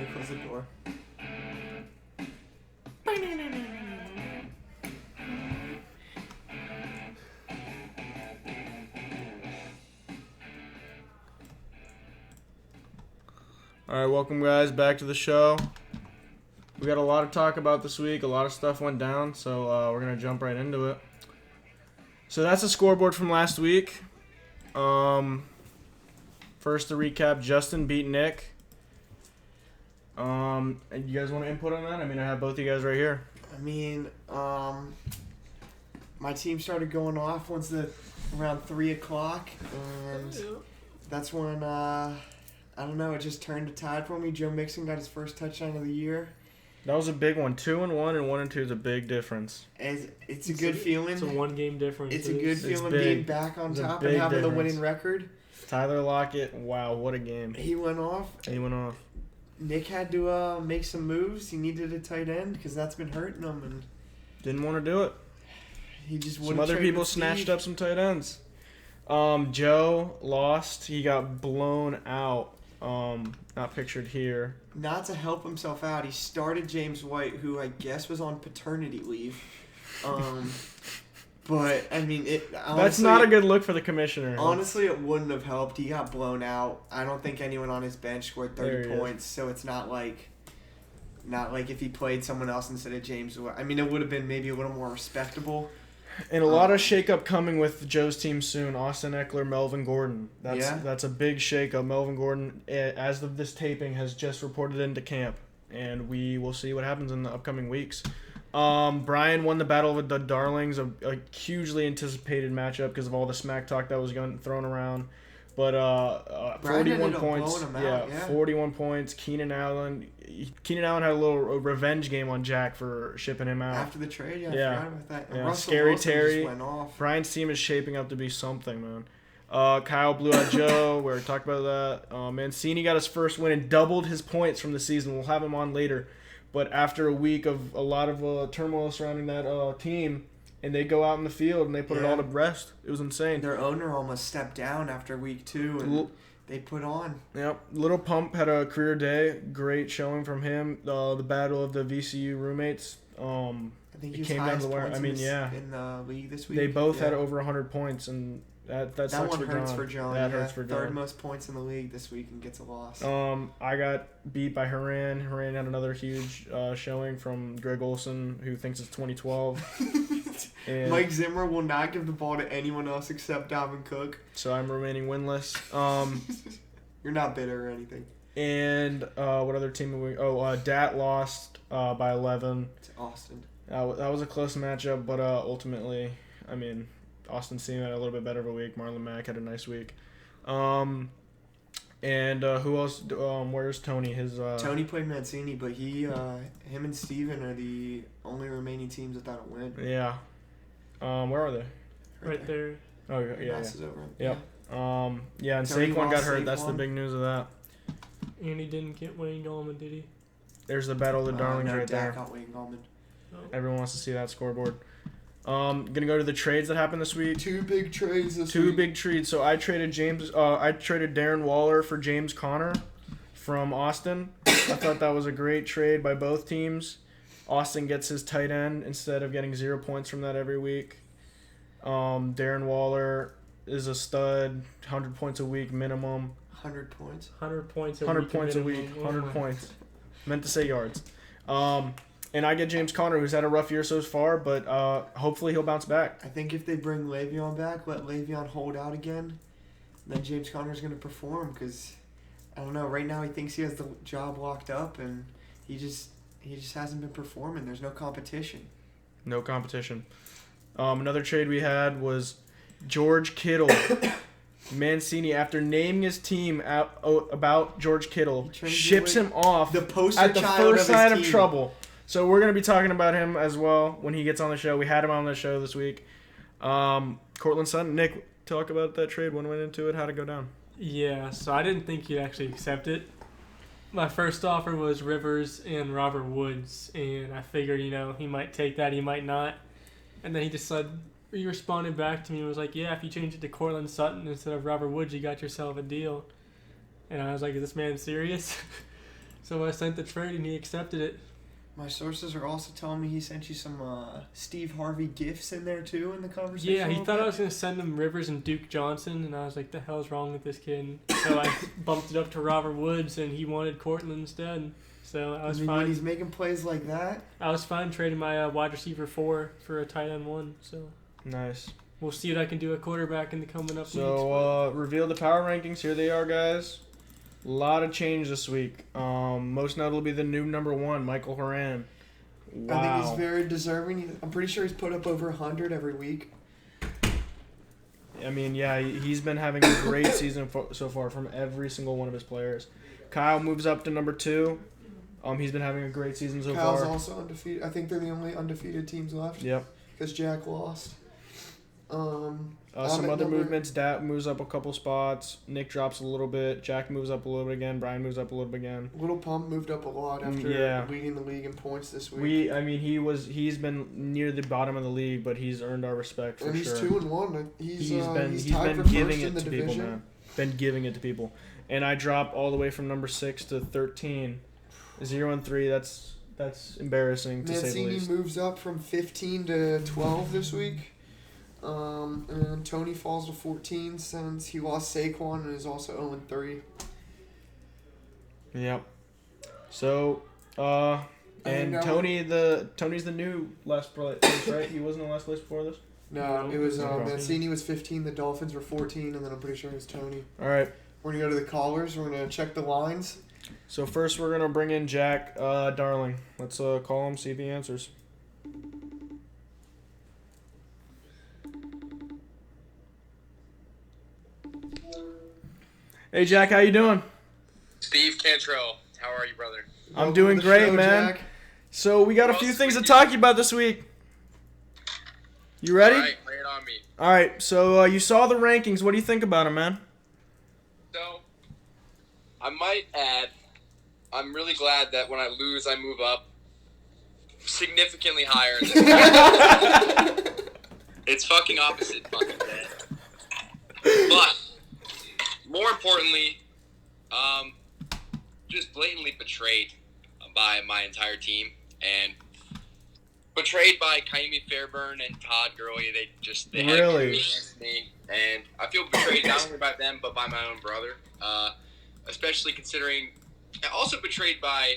me close the door. All right, welcome guys back to the show. We got a lot to talk about this week. A lot of stuff went down, so we're gonna jump right into it. So that's the scoreboard from last week. First to recap, Justin beat Nick. And you guys want to input on that? I mean, I have both of you guys right here. I mean, my team started going off around 3 o'clock, and that's when, I don't know, it just turned a tide for me. Joe Mixon got his first touchdown of the year. That was a big one. 2-1 and 1-2 is a big difference. It's a good feeling. It's a one-game difference. It's a good feeling big. being back on It's a top big and having difference. the winning record. Tyler Lockett, wow, what a game. He went off. Nick had to make some moves. He needed a tight end because that's been hurting him, and Didn't want to do it. he just Some wouldn't. other trade people with snatched Steve. up some tight ends. Joe lost. He got blown out. Not pictured here. Not to help himself out, he started James White, who I guess was on paternity leave. But I mean, honestly, That's not a good look for the commissioner. Honestly, it wouldn't have helped. He got blown out. I don't think anyone on his bench scored There 30 he points, so it's not like if he played someone else instead of James White. I mean, it would have been maybe a little more respectable. And a lot of shakeup coming with Joe's team soon. Austin Eckler, Melvin Gordon. Yeah. That's a big shakeup. Melvin Gordon, as of this taping, has just reported into camp, and we will see what happens in the upcoming weeks. Brian won the battle with the Darlings, a hugely anticipated matchup because of all the smack talk that was thrown around. But Brian 41 ended up points. blowing him out, yeah. 41 points. Keenan Allen had a little revenge game on Jack for shipping him out. After the trade, I Yeah. forgot about that. And Yeah. Russell Scary Wilson Terry. just went off. Brian's team is shaping up to be something, man. Kyle blew out Joe. We already talked about that. Mancini got his first win and doubled his points from the season. We'll have him on later. But after a week of a lot of turmoil surrounding that team, and they go out in the field and they put it all to rest. It was insane. Their owner almost stepped down after week 2, and they put on. Yep. Little Pump had a career day. Great showing from him. The battle of the VCU roommates. I think he was came down to highest the wire. points I mean, yeah. in the league this week. They both had Yeah. over 100 points, and that That sucks one for hurts John. for John. That yeah. hurts for Third John. most points in the league this week and gets a loss. I got beat by Haran. Haran had another huge showing from Greg Olson, who thinks it's 2012. And Mike Zimmer will not give the ball to anyone else except Dalvin Cook. so I'm remaining winless. You're not bitter or anything. And what other team are we? Oh, Dat lost by 11. It's Austin. That was a close matchup, but ultimately, I mean, Austin Seam had a little bit better of a week. Marlon Mack had a nice week. And who else? Where's Tony? Tony played Mancini, but him and Steven are the only remaining teams without a win. Yeah. Where are they? Right there. Oh, yeah. Pass is over. Yep. Yeah, and Tony Saquon got lost hurt. That's the Saquon. big news of that. And he didn't get Wayne Gallman, did he? There's the battle of the darlings no, right Dak there. got Wayne Gallman. No. Everyone wants to see that scoreboard. Gonna go to the trades that happened this week. Two big trades this Two week. big trades. So I traded Darren Waller for James Conner from Austin. I thought that was a great trade by both teams. Austin gets his tight end instead of getting 0 points from that every week. Darren Waller is a stud, 100 points a week minimum. 100 points. 100 points a 100 week. points a minimum. week. Oh 100 my. points. Meant to say yards. And I get James Conner, who's had a rough year so far, but hopefully he'll bounce back. I think if they bring Le'Veon back, let Le'Veon hold out again, then James Conner's going to perform because, I don't know, right now he thinks he has the job locked up and he just hasn't been performing. There's no competition. No competition. Another trade we had was George Kittle. Mancini, after naming his team about George Kittle, He traded ships away him off the poster at the child first of his sign of team. trouble. So we're going to be talking about him as well when he gets on the show. We had him on the show this week. Cortland Sutton. Nick, talk about that trade. When went into it, how'd it go down? Yeah, so I didn't think he'd actually accept it. My first offer was Rivers and Robert Woods, and I figured, he might take that, he might not. And then he responded back to me and was like, yeah, if you change it to Cortland Sutton instead of Robert Woods, you got yourself a deal. And I was like, is this man serious? So I sent the trade and he accepted it. My sources are also telling me he sent you some Steve Harvey gifts in there too in the conversation. Yeah, he thought I was gonna send him Rivers and Duke Johnson, and I was like, "The hell's wrong with this kid?" So I bumped it up to Robert Woods, and he wanted Cortland instead. So I was When fine. he's making plays like that. I was fine trading my wide receiver 4 for a tight end 1. So Nice. we'll see what I can do at quarterback in the coming up weeks. So, reveal the power rankings. Here they are, guys. A lot of change this week. Most notably the new number 1, Michael Horan. Wow. I think he's very deserving. I'm pretty sure he's put up over 100 every week. I mean, yeah, he's been having a great season so far from every single one of his players. Kyle moves up to number 2. He's been having a great season so Kyle's far. also undefeated. I think they're the only undefeated teams left. Yep. Because Jack lost. Some at other number- movements. Dat moves up a couple spots. Nick drops a little bit. Jack moves up a little bit again. Brian moves up a little bit again. Little Pump moved up a lot after Yeah. leading the league in points this week. He's been near the bottom of the league, but he's earned our respect for and he's sure. 2-1. He's tied been for giving first it in the to division. people, man. Been giving it to people. And I drop all the way from number 6 to 13. 0 and 3, that's embarrassing to say the Mancini least. moves up from 15 to 12 this week. And Tony falls to 14 since he lost Saquon and is also 0 and 3. Yep. So, and think Tony's the new last place, right? He wasn't the last place before this? No, it was Okay. Mancini was 15, the Dolphins were 14, and then I'm pretty sure it was Tony. All right. We're going to go to the callers. We're going to check the lines. So first we're going to bring in Jack Darling. Let's call him, see if he answers. Hey Jack, how you doing? Steve Cantrell, how are you, brother? I'm Welcome doing to the great, show, man. Jack. So we got a few things to talk to you about this week. You ready? All right, lay it on me. All right. So you saw the rankings. What do you think about them, man? So, I might add, I'm really glad that when I lose, I move up significantly higher in this. It's fucking opposite fucking bad. But, more importantly, just blatantly betrayed by my entire team and betrayed by Kaimi Fairburn and Todd Gurley. They had Really? against me, and I feel betrayed not only by them but by my own brother, especially considering also betrayed by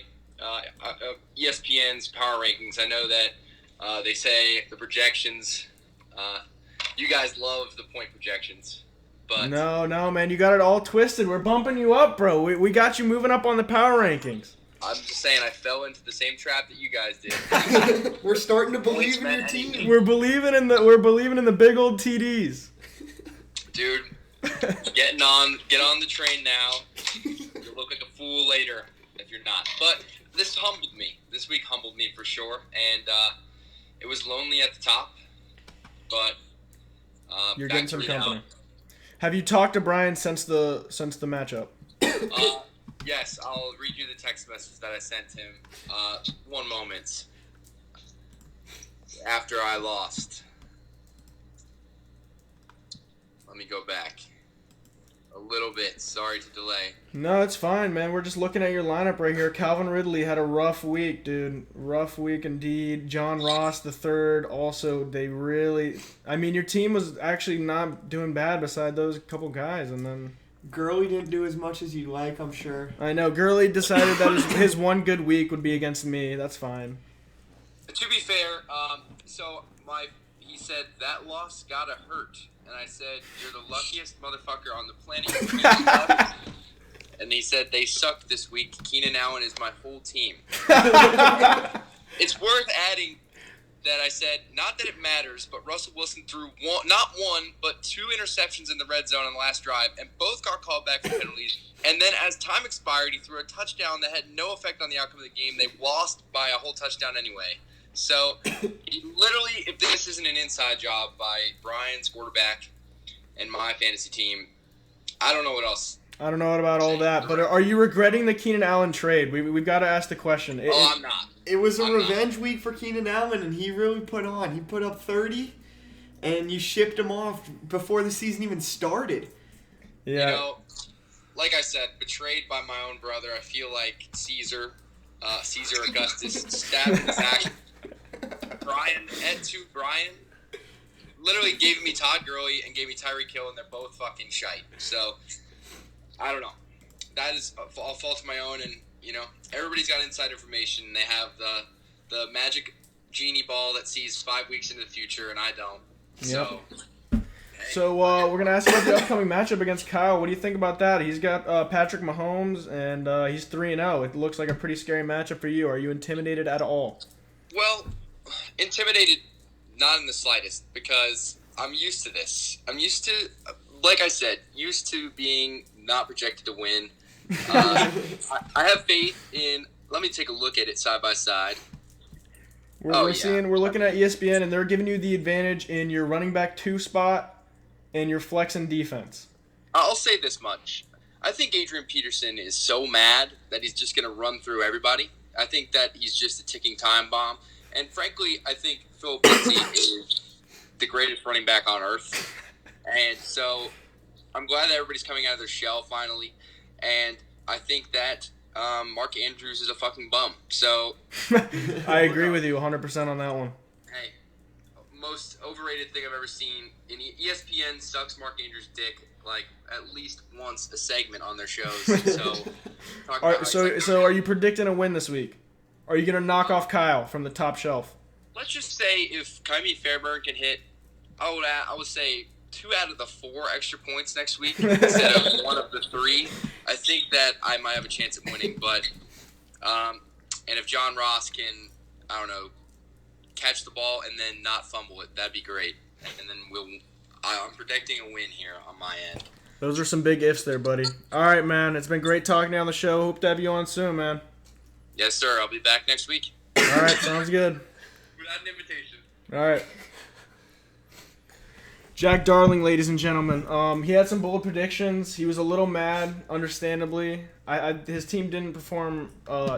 ESPN's power rankings. I know that they say the projections. You guys love the point projections, but No, man. You got it all twisted. We're bumping you up, bro. We got you moving up on the power rankings. I'm just saying I fell into the same trap that you guys did. We're starting to believe in your team. We're believing in the big old TDs. Dude, get on the train now. You'll look like a fool later if you're not. But this humbled me. This week humbled me for sure, and it was lonely at the top, but You're back getting to some reality. company. Have you talked to Brian since the matchup? Yes, I'll read you the text message that I sent him. One moment after I lost. Let me go back a little bit. Sorry to delay. No, it's fine, man. We're just looking at your lineup right here. Calvin Ridley had a rough week, dude. Rough week indeed. John Ross the third. Also, your team was actually not doing bad beside those couple guys, and then Gurley didn't do as much as you'd like, I'm sure. I know Gurley decided that his one good week would be against me. That's fine. To be fair, he said that loss gotta hurt, and I said you're the luckiest motherfucker on the planet. And he said they sucked this week. Keenan Allen is my whole team. It's worth adding that I said not that it matters, but Russell Wilson threw not one but 2 interceptions in the red zone on the last drive, and both got called back for penalties. And then as time expired, he threw a touchdown that had no effect on the outcome of the game. They lost by a whole touchdown anyway. So, literally, if this isn't an inside job by Brian's quarterback and my fantasy team, I don't know what else. I don't know about all that, but are you regretting the Keenan Allen trade? We've got to ask the question. I'm not. It was a I'm revenge week for Keenan Allen, and he really put on. He put up 30, and you shipped him off before the season even started. Yeah. like I said, betrayed by my own brother. I feel like Caesar Augustus stabbed his action. Brian literally gave me Todd Gurley and gave me Tyreek Hill, and they're both fucking shite. So, I don't know. That is a fault of my own, and, everybody's got inside information. They have the magic genie ball that sees 5 weeks into the future, and I don't. So, So we're going to ask about the upcoming matchup against Kyle. What do you think about that? He's got Patrick Mahomes, and he's 3-0. It looks like a pretty scary matchup for you. Are you intimidated at all? Well, intimidated, not in the slightest, because I'm used to this. I'm used to, like I said, used to being not projected to win. I have faith in. Let me take a look at it side by side. We're looking at ESPN, and they're giving you the advantage in your running back 2 spot and your flex and defense. I'll say this much. I think Adrian Peterson is so mad that he's just going to run through everybody. I think that he's just a ticking time bomb. And frankly, I think Philip Lindsay is the greatest running back on earth. And so I'm glad that everybody's coming out of their shell finally. And I think that Mark Andrews is a fucking bum. So I agree with you 100% on that one. Hey, most overrated thing I've ever seen. In ESPN sucks Mark Andrews' dick like at least once a segment on their shows. So are you predicting a win this week? Are you gonna knock off Kyle from the top shelf? Let's just say if Kyrie Fairburn can hit, I would say 2 out of the 4 extra points next week instead of 1 of the 3. I think that I might have a chance at winning. But and if John Ross can, I don't know, catch the ball and then not fumble it, that'd be great. And then I'm predicting a win here on my end. Those are some big ifs there, buddy. All right, man. It's been great talking to you on the show. Hope to have you on soon, man. Yes, sir. I'll be back next week. All right, sounds good. Without an invitation. All right. Jack Darling, ladies and gentlemen. He had some bold predictions. He was a little mad, understandably. His team didn't perform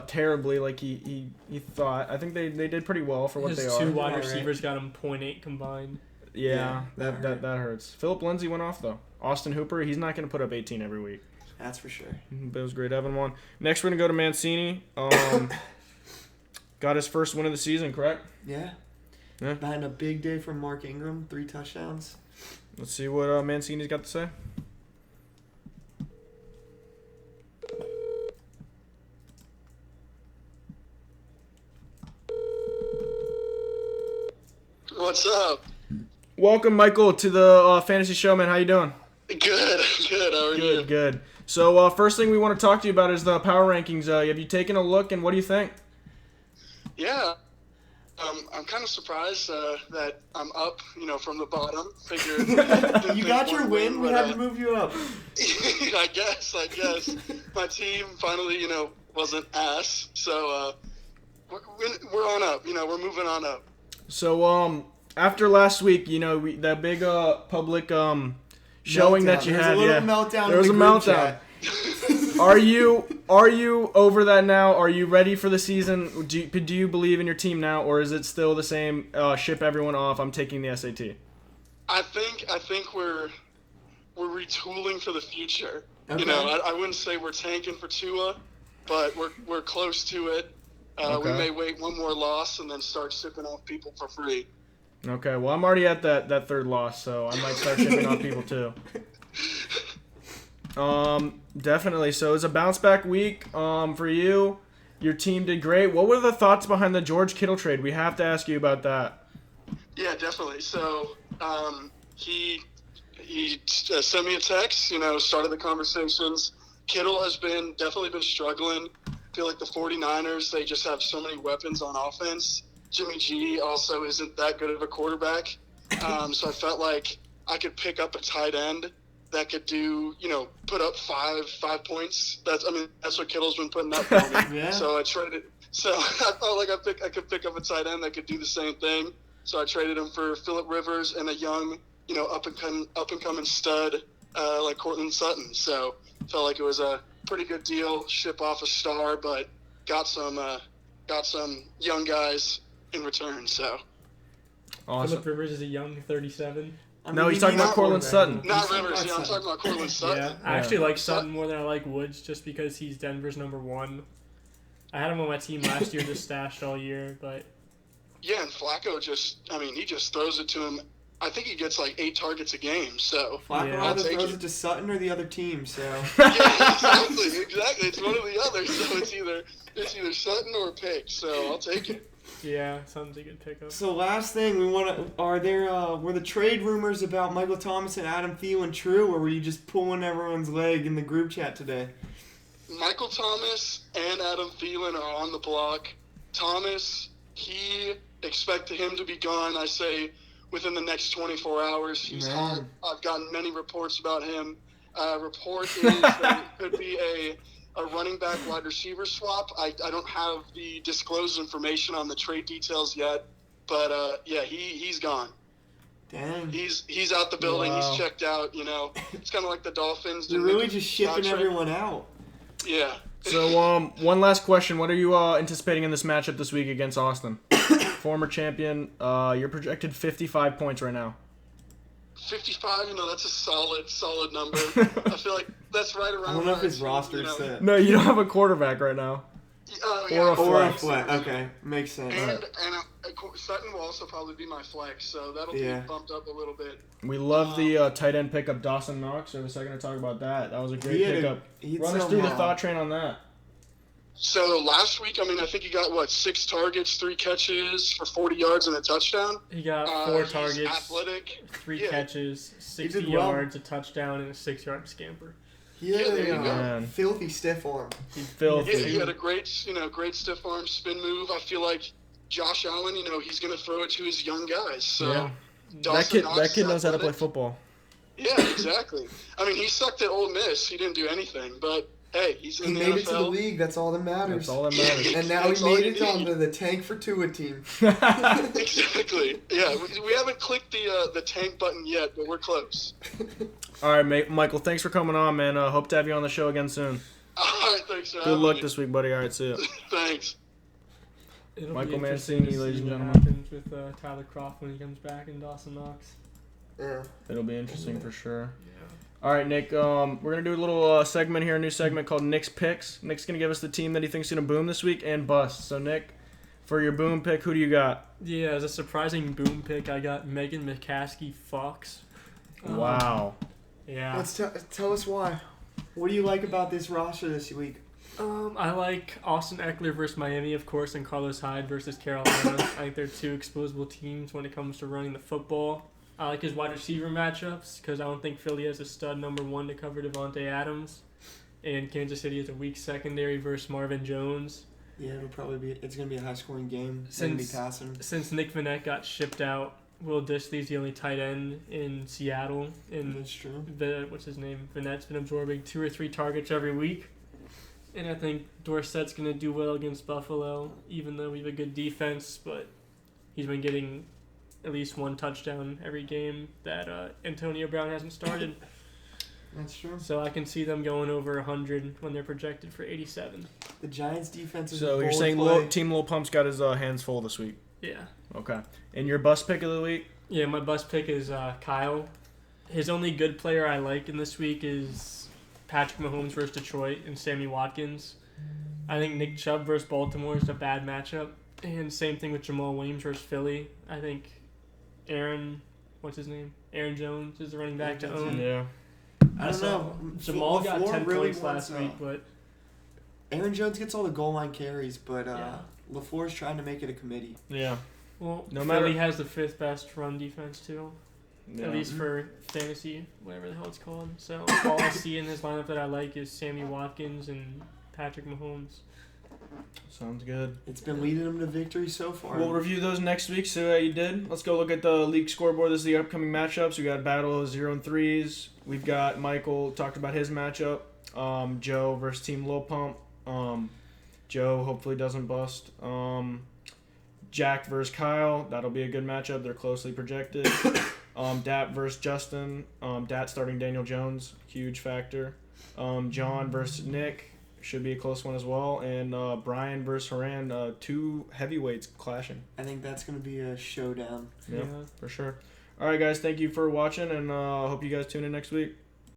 terribly like he thought. I think they did pretty well for what they are. His 2 wide receivers got him 0.8 combined. Yeah, that hurts. Philip Lindsay went off, though. Austin Hooper, he's not going to put up 18 every week. That's for sure. But it was great. Evan won. Next, we're going to go to Mancini. Got his first win of the season, correct? Yeah. Yeah. Batting a big day from Mark Ingram, 3 touchdowns. Let's see what Mancini's got to say. What's up? Welcome, Michael, to the Fantasy Show, man. How you doing? Good. How are you? Good. So, first thing we want to talk to you about is the power rankings. Have you taken a look, and what do you think? Yeah. I'm kind of surprised that I'm up, from the bottom. Figured You got your win. We had to move you up. I guess. My team finally, wasn't ass. So we're on up. We're moving on up. So, after last week, that big public showing meltdown. that you had, There was a little meltdown. There was a meltdown. Are you over that now? Are you ready for the season? Do you believe in your team now, or is it still the same? Ship everyone off. I'm taking the SAT. I think we're retooling for the future. Okay. I wouldn't say we're tanking for Tua, but we're close to it. Okay. We may wait one more loss and then start shipping off people for free. Okay, well, I'm already at that third loss, so I might start shipping off people too. Definitely. So it's a bounce back week for you. Your team did great. What were the thoughts behind the George Kittle trade? We have to ask you about that. Yeah, definitely. So he sent me a text, started the conversations. Kittle has definitely been struggling. I feel like the 49ers, they just have so many weapons on offense. Jimmy G also isn't that good of a quarterback. So I felt like I could pick up a tight end that could do, put up five points. That's what Kittle's been putting up for me. Yeah. So I traded. So I felt like I could pick up a tight end that could do the same thing. So I traded him for Phillip Rivers and a young, up and coming stud like Cortland Sutton. So felt like it was a pretty good deal. Ship off a star, but got some young guys in return. So Awesome. Phillip Rivers is a young 37. I No, mean, he's you talking need about a Cortland quarterback. Sutton. Not He's talking Rivers. about Yeah, I'm Sutton. talking about Cortland Sutton. Yeah, I actually like Sutton. Sutton more than I like Woods just because he's Denver's number one. I had him on my team last year, just stashed all year, but Yeah, and Flacco he just throws it to him. I think he gets like 8 targets a game. So Flacco Yeah. either I'll take throws it. it to Sutton or the other team. So yeah, exactly. It's one or the other. So it's either Sutton or Pick. So I'll take it. yeah, Sutton's a good pickup. So last thing we want to were the trade rumors about Michael Thomas and Adam Thielen true, or were you just pulling everyone's leg in the group chat today? Michael Thomas and Adam Thielen are on the block. Thomas, expected him to be gone. I say within the next 24 hours. He's Man. hot. I've gotten many reports about him. Report is that it could be a running back wide receiver swap. I don't have the disclosed information on the trade details yet, but yeah, he's gone. Dang. He's out the building. Wow. He's checked out. It's kind of like the Dolphins. You're really just shipping Contract. everyone out. Yeah. So, one last question. What are you anticipating in this matchup this week against Austin? Former champion. You're projected 55 points right now. 55, that's a solid number. I feel like that's right around. I don't know if where his it's, roster's set. No, you don't have a quarterback right now. Yeah, Or a Or a flex. flat. Okay, makes sense. And Sutton will also probably be my flex, so that'll Yeah. be bumped up a little bit. We love the tight end pickup, Dawson Knox. So, a second to talk about that. That was a great He had a- pickup. he'd Run us through the somehow- thought train on that. So last week, I think he got 6 targets, 3 catches for 40 yards and a touchdown. He got 4 He's targets, athletic. 3 Yeah. catches, 60 did well. yards, a touchdown, and a 6-yard scamper. He had Yeah, there you a go. Man. filthy stiff arm. He's filthy. Yeah, he had a great stiff arm spin move. I feel like Josh Allen, he's going to throw it to his young guys. So Yeah. Dawson That kid Knox is knows how to play athletic. football. Yeah, exactly. He sucked at Ole Miss. He didn't do anything, but hey, he's He in the made NFL. it to the league. That's all that matters. That's all that matters. And now That's he all made you it need. onto the Tank for Tua team. Exactly. Yeah, we haven't clicked the tank button yet, but we're close. All right, mate. Michael, thanks for coming on, man. Hope to have you on the show again soon. All right, thanks for Good having luck me. this week, buddy. All right, see ya. Thanks. It'll Michael be interesting Mancini, to ladies see and what gentlemen. happens with Tyler Croft when he comes back and Dawson Knox. Yeah. It'll be interesting for sure. All right, Nick. We're gonna do a little segment here, a new segment called Nick's Picks. Nick's gonna give us the team that he thinks is gonna boom this week and bust. So, Nick, for your boom pick, who do you got? Yeah, as a surprising boom pick, I got Megan McCaskey Fox. Wow. Yeah. Let's tell us why. What do you like about this roster this week? I like Austin Eckler versus Miami, of course, and Carlos Hyde versus Carolina. I think they're 2 exposable teams when it comes to running the football. I like his wide receiver matchups because I don't think Philly has a stud number 1 to cover Devontae Adams. And Kansas City has a weak secondary versus Marvin Jones. Yeah, it's gonna be a high scoring game. It's gonna be passing. Since Nick Vannett got shipped out, Will Dissly's the only tight end in Seattle. And That's true. what's his name? Vanette's been absorbing 2 or 3 targets every week. And I think Dorsett's going to do well against Buffalo, even though we have a good defense, but he's been getting at least 1 touchdown every game that Antonio Brown hasn't started. That's true. So I can see them going over 100 when they're projected for 87. The Giants defense is So a you're bold saying play. Team Lil Pump's got his hands full this week. Yeah. Okay. And your bust pick of the week? Yeah, my bust pick is Kyle. His only good player I like in this week is Patrick Mahomes versus Detroit and Sammy Watkins. I think Nick Chubb versus Baltimore is a bad matchup. And same thing with Jamal Williams versus Philly. I think Aaron Jones is the running back to own. Yeah. I don't know. Jamal got LaFleur 10 really points last wants, week, but Aaron Jones gets all the goal line carries, but yeah. LaFleur's trying to make it a committee. Yeah. Well, No Philly matter- has the 5th best run defense too. Yeah. At least for fantasy, whatever the hell it's called. So all I see in this lineup that I like is Sammy Watkins and Patrick Mahomes. Sounds good. It's been leading him to victory so far. We'll review those next week, see how you did. Let's go look at the league scoreboard. This is the upcoming matchups. We got Battle of 0 and 3s. We've got Michael talked about his matchup. Joe versus Team Lil Pump. Joe hopefully doesn't bust. Jack versus Kyle. That'll be a good matchup. They're closely projected. Dat versus Justin. Dat starting Daniel Jones. Huge factor. John versus Nick. Should be a close one as well. And Brian versus Haran. 2 heavyweights clashing. I think that's going to be a showdown. Yeah, for sure. All right, guys. Thank you for watching, and hope you guys tune in next week.